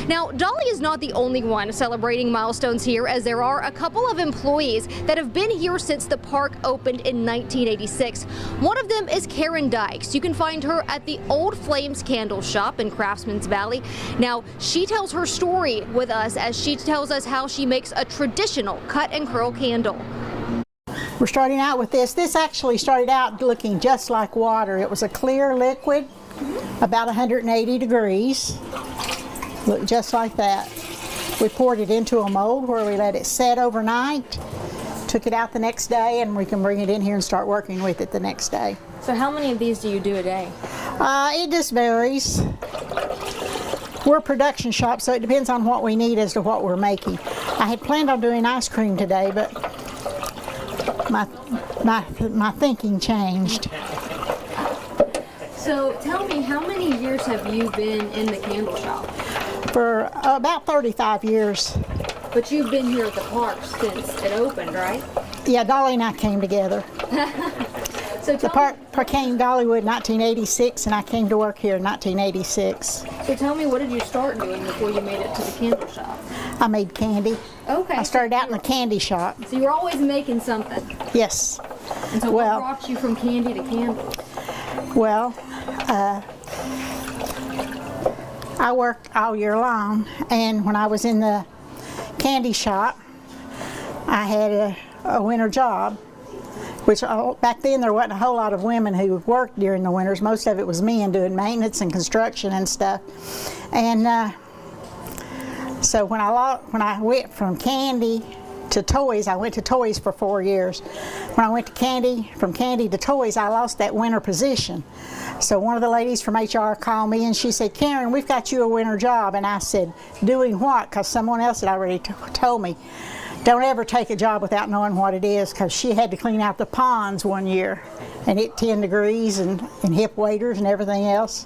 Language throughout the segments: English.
Now, Dolly is not the only one celebrating milestones here, as there are a couple of employees that have been here since the park opened in 1986. One of them is Karen Dykes. You can find her at the Old Flames Candle Shop in Craftsman's Valley. Now, she tells her story with us as she tells us how she makes a traditional cut and curl candle. We're starting out with this. This actually started out looking just like water. It was a clear liquid, about 180 degrees. Looked just like that. We poured it into a mold where we let it set overnight, took it out the next day, and we can bring it in here and start working with it the next day. So how many of these do you do a day? It just varies. We're a production shop, so it depends on what we need as to what we're making. I had planned on doing ice cream today, but my thinking changed. So tell me, how many years have you been in the candle shop? For about 35 years. But you've been here at the park since it opened, right? Yeah, Dolly and I came together. So the park came Dollywood 1986, and I came to work here in 1986. So tell me, what did you start doing before you made it to the candle shop? I made candy. Okay. I started out in the candy shop. So you were always making something? Yes. And so what brought you from candy to candles? Well, I work all year long, and when I was in the candy shop, I had a winter job, which back then there wasn't a whole lot of women who worked during the winters. Most of it was men doing maintenance and construction and stuff. And so when I went from candy to toys, I went to toys for 4 years. When I went to from candy to toys, I lost that winter position. So one of the ladies from HR called me and she said, "Karen, we've got you a winter job." And I said, "Doing what?" Because someone else had already told me, "Don't ever take a job without knowing what it is," because she had to clean out the ponds one year, and it 10 degrees and hip waders and everything else.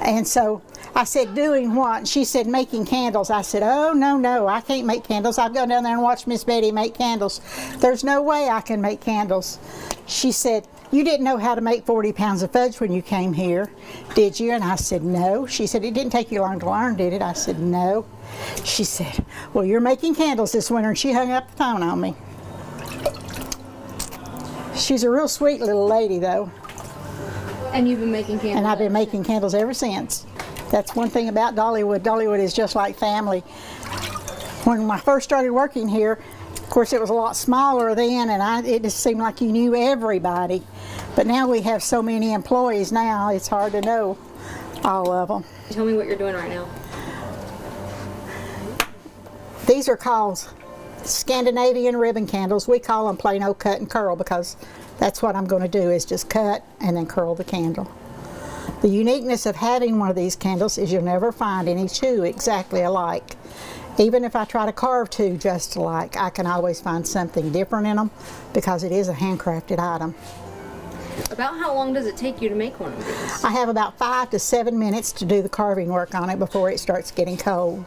And so I said, "Doing what?" And she said, "Making candles." I said, "Oh, no, I can't make candles. I'll go down there and watch Miss Betty make candles. There's no way I can make candles." She said, "You didn't know how to make 40 pounds of fudge when you came here, did you?" And I said, "No." She said, "It didn't take you long to learn, did it?" I said, "No." She said, "Well, you're making candles this winter," and she hung up the phone on me. She's a real sweet little lady, though. And you've been making candles? And I've been making candles ever since. That's one thing about Dollywood. Dollywood is just like family. When I first started working here, of course it was a lot smaller then, and it just seemed like you knew everybody. But now we have so many employees now, it's hard to know all of them. Tell me what you're doing right now. These are called Scandinavian ribbon candles. We call them plain old cut and curl because that's what I'm going to do, is just cut and then curl the candle. The uniqueness of having one of these candles is you'll never find any two exactly alike. Even if I try to carve two just alike, I can always find something different in them because it is a handcrafted item. About how long does it take you to make one of these? I have about 5 to 7 minutes to do the carving work on it before it starts getting cold.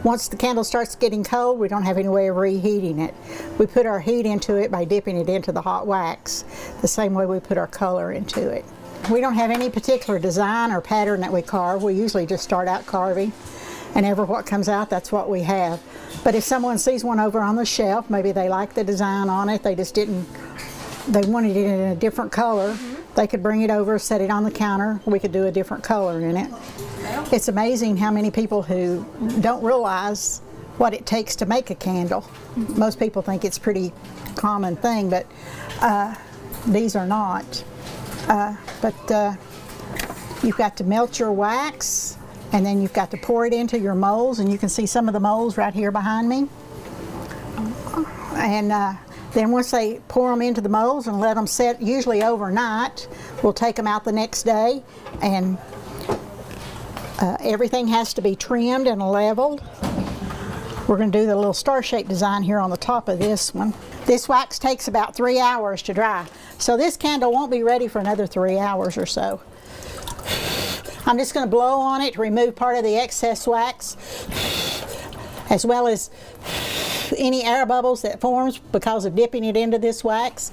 Once the candle starts getting cold, we don't have any way of reheating it. We put our heat into it by dipping it into the hot wax, the same way we put our color into it. We don't have any particular design or pattern that we carve. We usually just start out carving, and ever what comes out, that's what we have. But if someone sees one over on the shelf, maybe they like the design on it, they wanted it in a different color, they could bring it over, set it on the counter, we could do a different color in it. It's amazing how many people who don't realize what it takes to make a candle. Most people think it's a pretty common thing, but these are not. You've got to melt your wax, and then you've got to pour it into your molds, and you can see some of the molds right here behind me. And then once they pour them into the molds and let them set, usually overnight, we'll take them out the next day, and everything has to be trimmed and leveled. We're going to do the little star-shaped design here on the top of this one. This wax takes about 3 hours to dry, so this candle won't be ready for another 3 hours or so. I'm just going to blow on it to remove part of the excess wax, as well as any air bubbles that forms because of dipping it into this wax.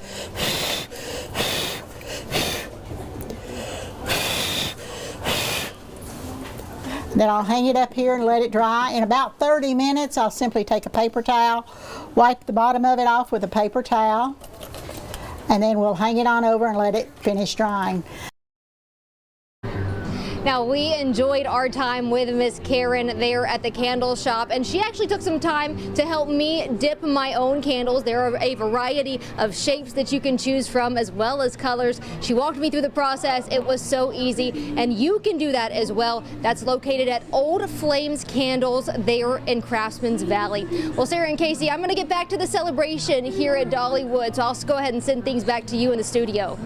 Then I'll hang it up here and let it dry. In about 30 minutes, I'll simply take a paper towel, wipe the bottom of it off with a paper towel, and then we'll hang it on over and let it finish drying. Now, we enjoyed our time with Miss Karen there at the candle shop, and she actually took some time to help me dip my own candles. There are a variety of shapes that you can choose from, as well as colors. She walked me through the process. It was so easy, and you can do that as well. That's located at Old Flames Candles there in Craftsman's Valley. Well, Sarah and Casey, I'm going to get back to the celebration here at Dollywood, so I'll go ahead and send things back to you in the studio.